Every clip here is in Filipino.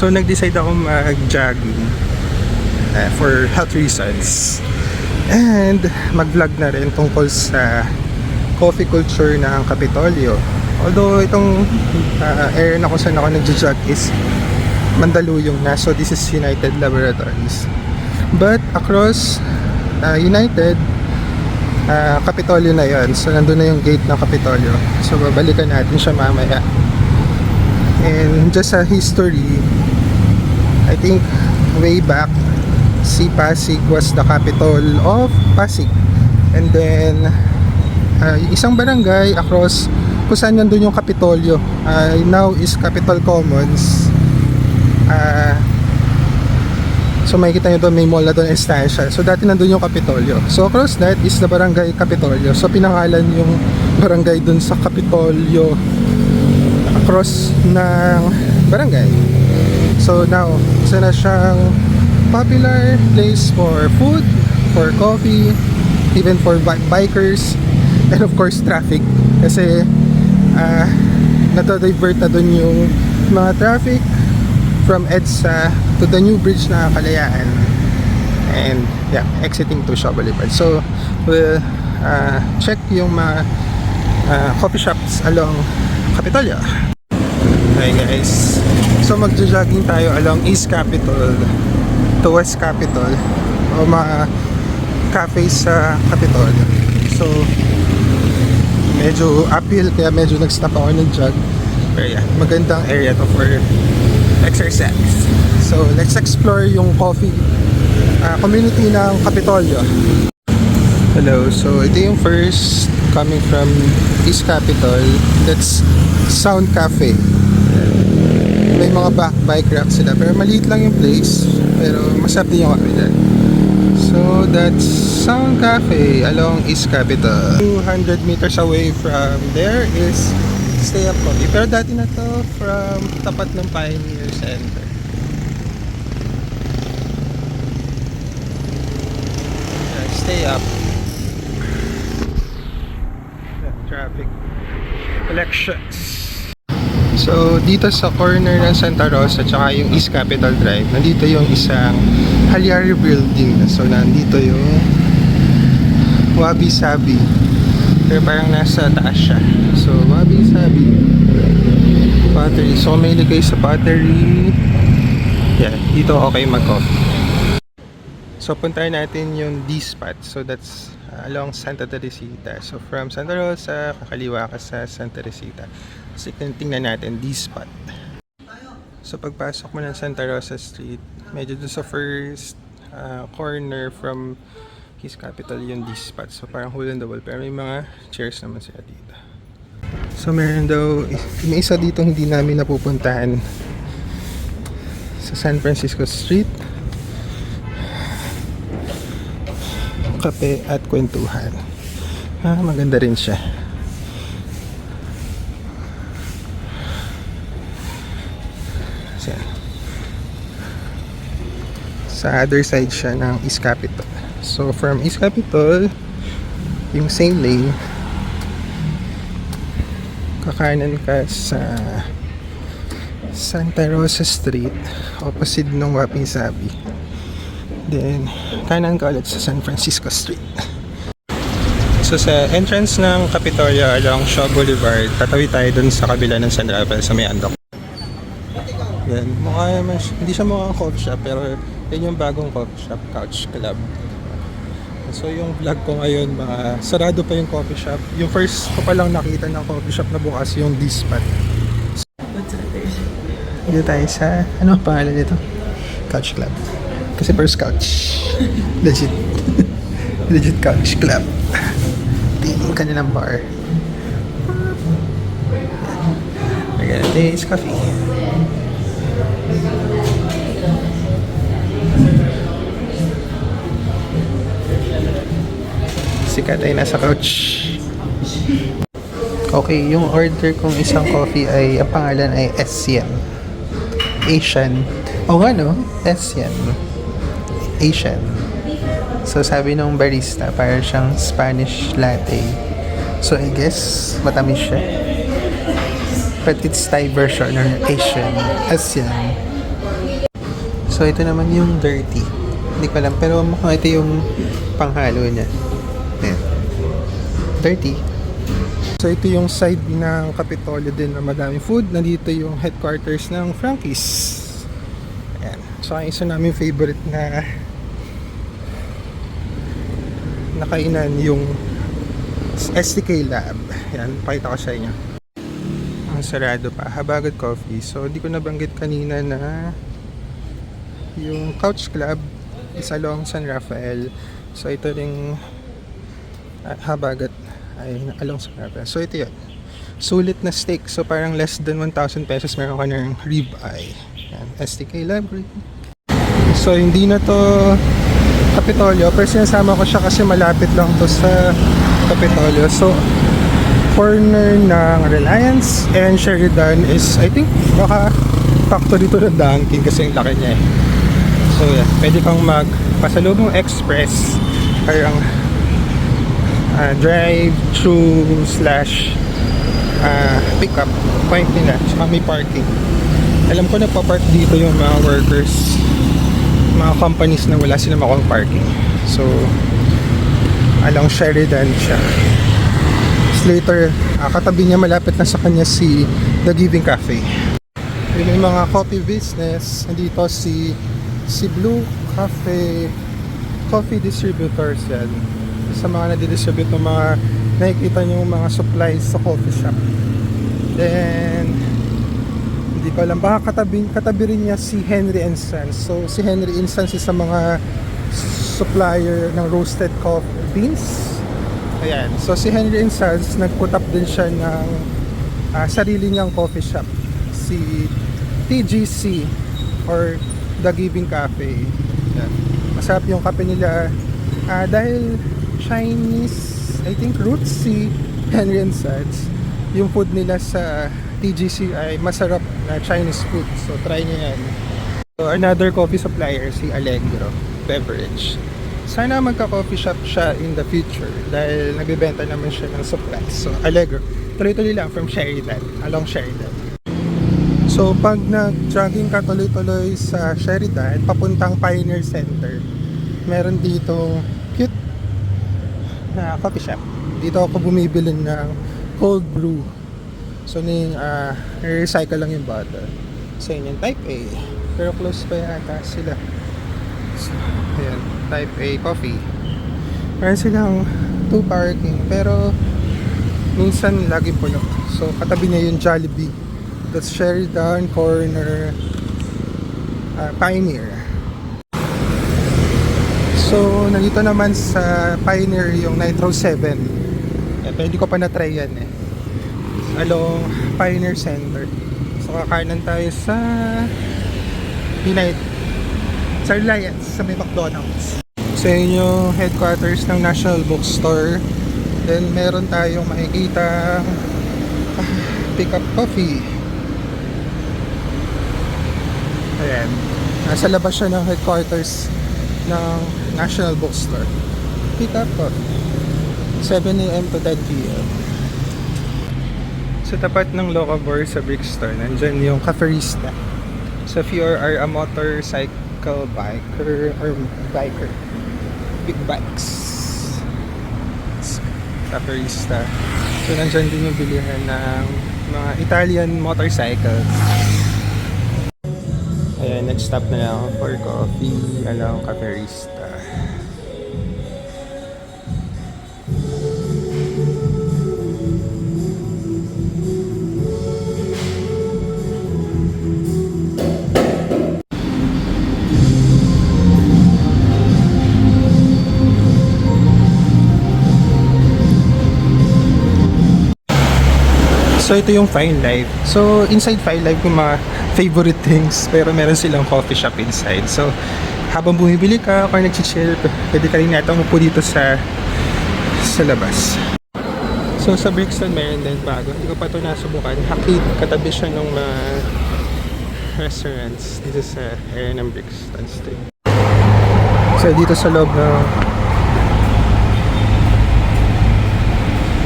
So nag-decide ako mag-jogging for health reasons. And mag-vlog na rin tungkol sa coffee culture ng Kapitolyo. Although itong area na kung saan ako nag-jog is Mandaluyong na. So this is United Laboratories. But across United, Kapitolyo na yon. So nandun na yung gate ng Kapitolyo. So babalikan natin siya mamaya. And just a history, I think way back, si Pasig was the capital of Pasig. And then yung isang barangay across kung saan nandun yung Kapitolyo now is Capitol Commons. So makikita nyo doon, may mall na doon, estansya. So dati nandun yung Kapitolyo. So across that is the barangay Kapitolyo. So pinangalan yung barangay doon sa Kapitolyo across ng barangay. So now, isa na siyang popular place for food, for coffee, even for bikers, and of course traffic. Kasi natodivert na doon yung mga traffic from EDSA to the new bridge na Kalayaan, and yeah, exiting to Shaw Boulevard. So we'll check yung mga coffee shops along Kapitolyo. Hi guys, so magja-jogging tayo along East Capitol to West Capitol, o mga cafes sa Kapitolyo. So medyo uphill kaya medyo nag-stop ako ng jog. Pero yeah, magandang area to for exercise. So let's explore yung coffee community ng Kapitolyo. Hello, so ito yung first coming from East Capitol. That's Sound Cafe. May mga bike rack sila, pero maliit lang yung place, pero masarap din yung kape dyan. So that's Sound Cafe along East Capitol. 200 meters away from there is Stay Up Coffee, pero dati na to from tapat ng Pioneer Center. Stay Up. Traffic elections. So dito sa corner ng Santa Rosa tsaka yung East Capitol Drive, nandito yung isang Halyari building. So nandito yung Wabi Sabi, pero parang nasa taas siya. So Wabi Sabi Pottery. So may ligay sa pottery. Yeah, dito okay mag-coffee. So puntahan natin yung D-spot. So that's along Santa Teresita. So from Santa Rosa, kakaliwa ka sa Santa Teresita. So tingnan natin D-spot. So pagpasok mo ng Santa Rosa Street, medyo doon sa first corner from East Capitol yung D-spot. So parang hole in the wall, pero may mga chairs naman sila dito. So meron daw, may isa dito hindi namin napupuntahan sa San Francisco Street. Kape at kwentuhan. Maganda rin siya. Sa other side siya ng East Capitol. So from East Capitol, yung same lane, kakanan ka sa Santa Rosa Street, opposite ng Wabi Sabi. Then kanan ka ulit sa San Francisco Street. So sa entrance ng Kapitolyo along Shaw Boulevard, tatawid tayo dun sa kabila ng San Rafael sa may Andok. Yan, mukha naman hindi siya mukhang coffee shop, pero yan yung bagong coffee shop, Couch Club. So yung vlog ko ngayon, sarado pa yung coffee shop. Yung first ko palang nakita ng coffee shop na bukas yung D-spot. Dito tayo sa, ano ang pangalan nito? Couch Club. Kasi first couch. Legit. Legit Couch Club. Tingin ka nilang bar. Again, this coffee. Sikat ay nasa couch. Okay, yung order kong isang coffee ay, ang pangalan ay Asian. Asian. O nga no? Asian. Asian. So sabi nung barista, parang siyang Spanish latte. So I guess matamis siya. But it's Thai version or Asian. Asian. So ito naman yung dirty. Hindi ko alam, pero mukhang ito yung panghalo niya. Ayan. Dirty. So ito yung side ng Capitolio din na madaming food. Nandito yung headquarters ng Frankie's. Ayan. So ang isa namin favorite na nakainan yung STK Lab. Ayan, pakita ko sa inyo. Ang sarado pa, Habagat Coffee. So hindi ko nabanggit kanina na yung Couch Club is along San Rafael. So ito ring Habagat ay along San Rafael. So ito yun, sulit na steak. So parang less than 1,000 pesos meron ka ng rib eye. Yan, STK Lab. So hindi na to Capitolio, pero sinasama ko siya kasi malapit lang to sa Capitolio. So corner ng Reliance and Sheridan is, I think baka factory to ng Dunkin kasi yung laki niya eh. So yeah, pwede kang magpasalubong express parang drive-thru slash pick-up point nila, tsaka may parking. Alam ko nagpa-park dito yung mga workers, mga companies na wala silang makuha parking. So along Sheridan siya. Later, katabi niya, malapit na sa kanya si The Giving Cafe. Yun yung mga coffee business. Nandito si Blue Cafe Coffee Distributors yan. Sa mga nadidistribute ng mga nakikita nyo mga supplies sa coffee shop. Then hindi ko alam, baka katabi rin niya si Henry & Sons. So si Henry & Sons is sa mga supplier ng roasted coffee beans. Ayan. So si Henry & Sons, nag-put up din siya ng sarili niyang coffee shop, si TGC or The Giving Cafe. Ayan. Masarap yung kape nila dahil Chinese, I think roots si Henry & Sons. Yung food nila sa TGC ay masarap na Chinese food. So try niyo yan. So another coffee supplier, si Allegro Beverage. Sana magka-coffee shop siya in the future dahil nagbebenta naman siya ng supplies. So Allegro, tuloy-tuloy lang from Sheridan, along Sheridan. So pag nag-jogging ka tuloy-tuloy sa Sheridan papuntang Pioneer Center, meron dito cute na coffee shop. Dito ako bumibili ng cold brew. So recycle lang yung bottle. So yun yung type A, pero close pa yata sila. So ayan, type A coffee. Meron silang 2 parking, pero minsan lagi puno. So katabi niya yung Jollibee. That's Sheridan corner Pioneer. So nandito naman sa Pioneer yung Nitro 7. Pero hindi ko pa na-try yan eh. Along Pioneer Center. So kakanan tayo sa sa Reliance, sa may McDonald's. So yun yung headquarters ng National Bookstore. Then meron tayong makikita pick up coffee. Ayan, nasa labas siya ng headquarters ng National Bookstore. Pick up coffee 7 AM to 10 PM. Sa tapat ng Locavor sa Brickstore, nandyan yung Caferista. So if you are a motorcycle biker or biker, big bikes, Caferista. So nandyan din yung bilihan ng mga Italian motorcycles. Ayan, next stop na lang for coffee along Caferista. So ito yung Fine Life. So inside Fine Life yung mga favorite things, pero meron silang coffee shop inside. So habang bumibili ka or nag-chill, pwede ka rin natin umupo dito sa labas. So sa Brixton meron din bago. Hindi ko pa ito nasubukan. Hakid, katabi siya ng mga restaurants dito sa area ng Brixton Street. So dito sa loob ng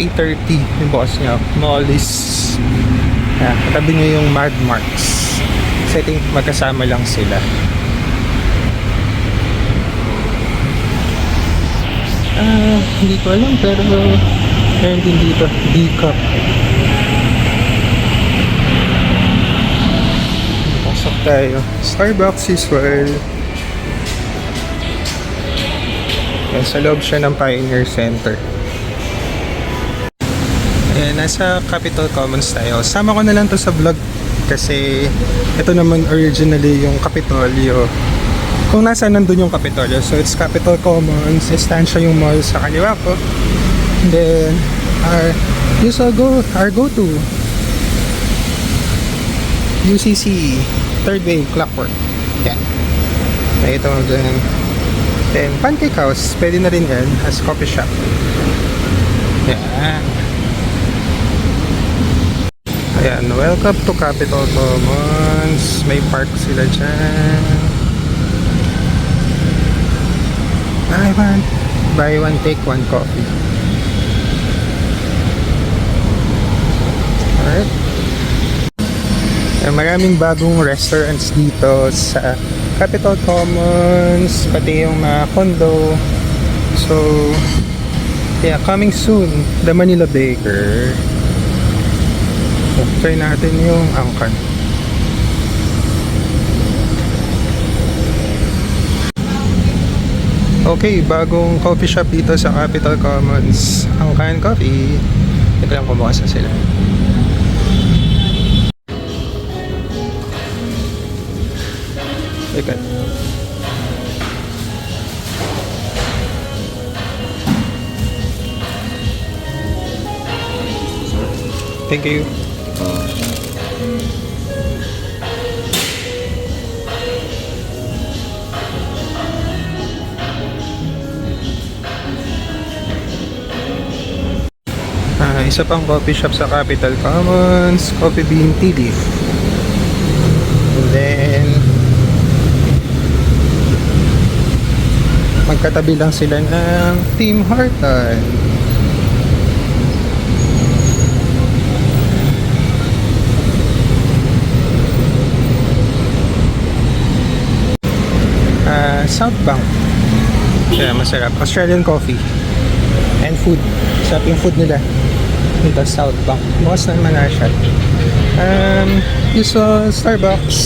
8:30 yung boss niya, Molly's. Katabi niya yung Mad Marks. So I think magkasama lang sila. Hindi ko alam, pero meron din dito, D-cup. Pasok tayo. Starbucks as well. Yan, sa loob siya ng Pioneer Center. Ayan, nasa Capitol Commons tayo. Sama ko na lang to sa vlog kasi ito naman originally yung Capitolio. Kung nasa nandun yung Capitolio. So it's Capitol Commons. Estancia yung mall sa kaliwa ko. And then our go-to UCC Third Wave Clockwork. Yan. Nakita mo dyan. Then Pancake House. Pwede na rin yan as coffee shop. Yan. Ayan. Welcome to Capitol Commons. May park sila dyan. Buy one, take one coffee. Alright. Maraming bagong restaurants dito sa Capitol Commons, pati yung mga condo. So, yeah, coming soon, the Manila Baker. So, try natin yung angkan. Okay, bagong coffee shop dito sa Capitol Commons. Angkan Coffee. Ito lang kumukas na sila. Ikat. Thank you. Isa pang coffee shop sa Capitol Commons, Coffee Bean Tea Leaf. And then magkatabi lang sila ng Tim Horton. Southbank. Kaya masarap. Australian coffee and food. Sarap yung food nila dito sa Southbank. Bukas na naman na siya. You saw Starbucks.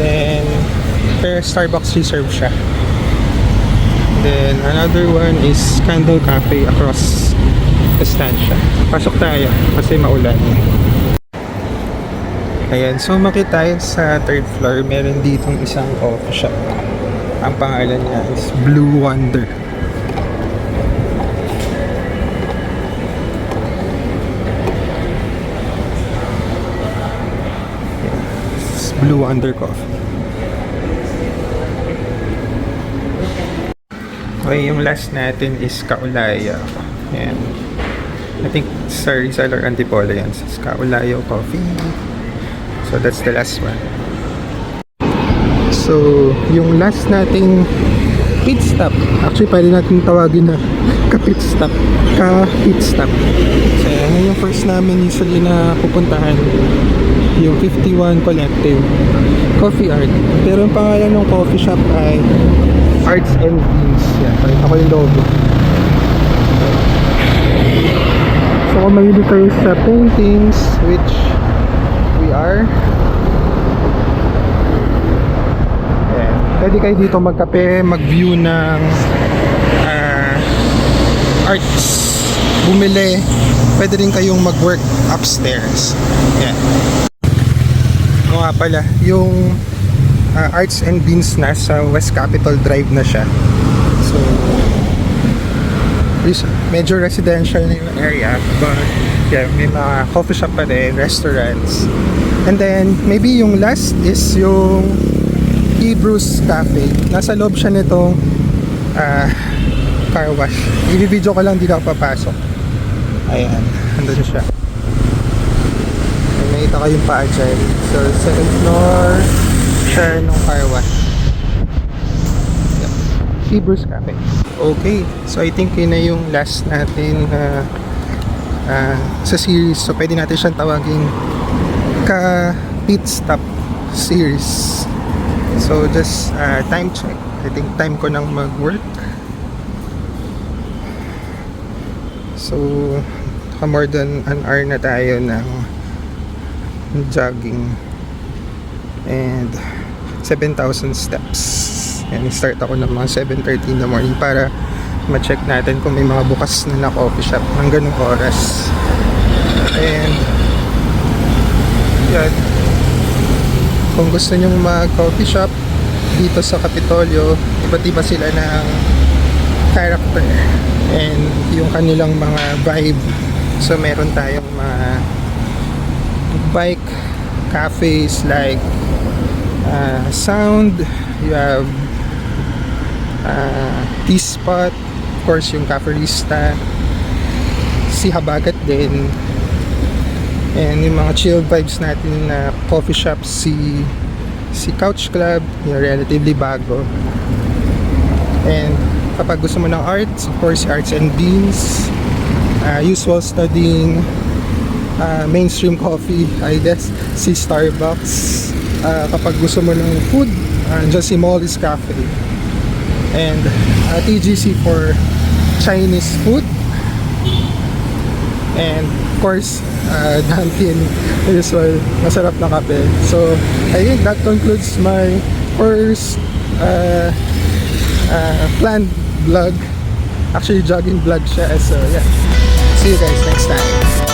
Then per Starbucks reserve siya. Then another one is Candle Cafe across Estancia. Pasok tayo kasi maulan. Ayan, so makita tayo sa third floor. Meron ditong isang coffee shop. Ang pangalan niya is Blue Wonder. It's Blue Wonder Coffee. Okay, yung last natin is Kaulayo. Ayan. I think sa Rizal or Antipolo yan. It's Kaulayo Coffee. So that's the last one. So, yung last nating pit stop. Actually, pwede natin tawagin na ka-pit stop. Ka-pit stop. So, yan yung first namin usually na pupuntahan. Yung 51 Collective Coffee Art. Pero yung pangalan ng coffee shop ay Arts and Beans. Yan, pakita ko yung logo. So, kung mahilig kayo sa paintings, which we are, ayan, pwede kayo dito magkape, mag-view ng arts, bumili, pwede rin kayong mag-work upstairs. Ayan. O nga pala, yung Arts and Beans nasa West Capitol Drive na siya. So, medyo residential na yung area, but yeah, may mga coffee shop pa rin, restaurants. And then, maybe yung last is yung Hebrews Cafe. Nasa loob siya nitong car wash. I-video ko lang, hindi ako papasok. Ayan, andun siya. Nakita ko yung paa dyan. So, second floor siya nung car wash. Yep. Hebrews Cafe. Okay, so I think yun na yung last natin sa series. So, pwede natin siyang tawagin ka-pit stop series. So, just time check. I think time ko nang mag-work. So, more than an hour na tayo ng jogging. And 7,000 steps. And start ako ng mga 7:30 in the morning para ma-check natin kung may mga bukas na coffee shop ng ganung oras. And yan, kung gusto nyo mag-coffee shop dito sa Kapitolyo, iba't iba sila ng character and yung kanilang mga vibe. So meron tayong mga bike cafes like Sound, you have Tea Spot, of course yung Caferista, si Habagat din, and yung mga chill vibes natin na coffee shop, si Couch Club, yung relatively bago. And kapag gusto mo ng arts, of course Arts and Beans, usual studying, mainstream coffee, I guess si Starbucks. Kapag gusto mo ng food, dyan si Molly's Cafe, and TGC for Chinese food, and of course Dunkin, usual masarap na kape. So I think that concludes my first planned vlog. Actually jogging vlog siya. So yeah, see you guys next time.